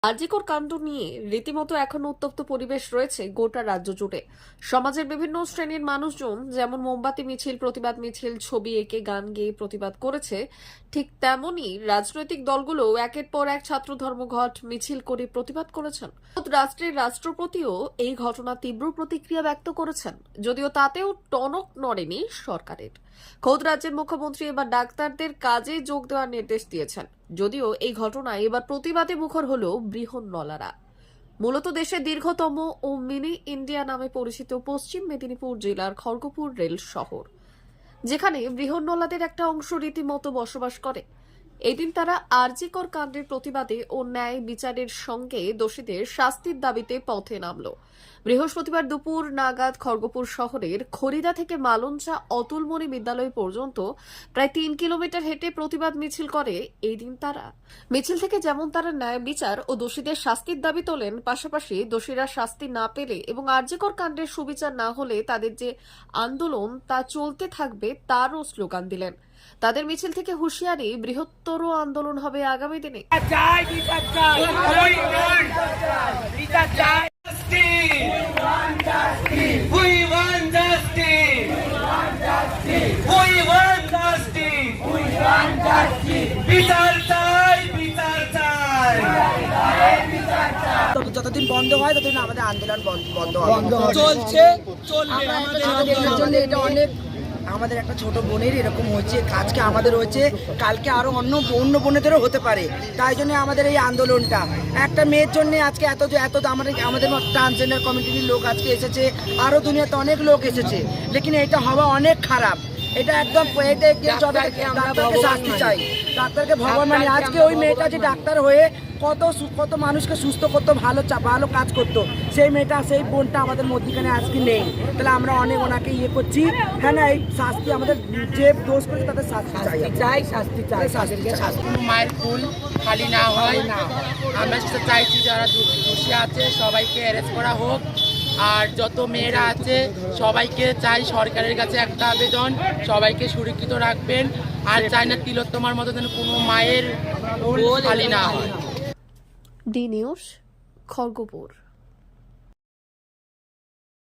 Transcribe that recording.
আরজিকর কাণ্ড নিয়ে রীতিমতো এখন উত্তপ্ত পরিবেশ রয়েছে গোটা রাজ্য জুড়ে। সমাজের বিভিন্ন শ্রেণীর মানুষজন যেমন মোমবাতি মিছিল, প্রতিবাদ মিছিল, ছবি এঁকে গান গেয়ে প্রতিবাদ করেছে, ঠিক তেমনি রাজনৈতিক দলগুলো একের পর এক ছাত্র ধর্মঘট মিছিল করে প্রতিবাদ করেছেন। রাষ্ট্রের রাষ্ট্রপতিও এই ঘটনা তীব্র প্রতিক্রিয়া ব্যক্ত করেছেন, যদিও তাতেও টনক নড়েনি সরকারের। খোদ রাজ্যের মুখ্যমন্ত্রী এবার ডাক্তারদের কাজে যোগ দেওয়ার নির্দেশ দিয়েছেন। যদিও এই ঘটনায় এবার প্রতিবাদে মুখর হল বৃহন্নলারা। মূলত দেশের দীর্ঘতম ও মিনি ইন্ডিয়া নামে পরিচিত পশ্চিম মেদিনীপুর জেলার খড়গপুর রেল শহর, যেখানে বৃহন্নলাদের একটা অংশ রীতিমতো বসবাস করে। এদিন তারা আরজিকর কাণ্ডের প্রতিবাদে ও ন্যায় বিচারের সঙ্গে দোষীদের শাস্তির দাবিতে পথে নামল। বৃহস্পতিবার দুপুর নাগাদ খড়গপুর শহরের খড়িদা থেকে মালঞ্চা অতুলমণি বিদ্যালয় পর্যন্ত প্রায় 3 কিলোমিটার হেঁটে প্রতিবাদ মিছিল করে। এই দিন তারা মিছিল থেকে যেমন তারা ন্যায় বিচার ও দোষীদের শাস্তির দাবি তোলেন, পাশাপাশি দোষীরা শাস্তি না পেলে এবং আরজিকর কাণ্ডের সুবিচার না হলে তাদের যে আন্দোলন তা চলতে থাকবে তারও স্লোগান দিলেন। তাদের মিছিল থেকে হুঁশিয়ারি, বৃহত্তর আন্দোলন হবে আগামী দিনে। যতদিন বন্ধ হয় ততদিন আমাদের আন্দোলন বন্ধ চলছে এটা অনেক। আমাদের একটা ছোট বোনের এরকম হয়েছে, আজকে আমাদের হয়েছে, কালকে আরো অন্য বোনেদেরও হতে পারে। তাই জন্য আমাদের এই আন্দোলনটা একটা মেয়ের জন্য আজকে এত আমাদের ট্রান্সজেন্ডার কমিউনিটির লোক আজকে এসেছে, আরো দুনিয়াতে অনেক লোক এসেছে, লেকিন এটা হওয়া অনেক খারাপ। এটা একদম ডাক্তারকে শাস্তি চাই, ডাক্তারকে ভগবান মানে। আজকে ওই মেয়েটা যে ডাক্তার হয়ে কত মানুষকে সুস্থ করতো, ভালো কাজ করতো, সেই মেয়েটা, সেই বোনটা আমাদের মধ্যখানে আজকে নেই। তাহলে আমরা অনেক ওনাকে করছি। হ্যাঁ না, এই শাস্তি আমাদের যে দোষ করেছে তাদের শাস্তি চাই। মায়ের ফুল খালি না হয় না। আমরা সেটা চাইছি যারা দোষী আছে সবাইকে অ্যারেস্ট করা হোক, আর যত মেয়েরা আছে সবাইকে চাই সরকারের কাছে একটা আবেদন, সবাইকে সুরক্ষিত রাখবেন। আর চাই না তিলোত্তমার মতো যেন কোনো মায়ের ফুল খালি না হয়। D news, Kharagpur.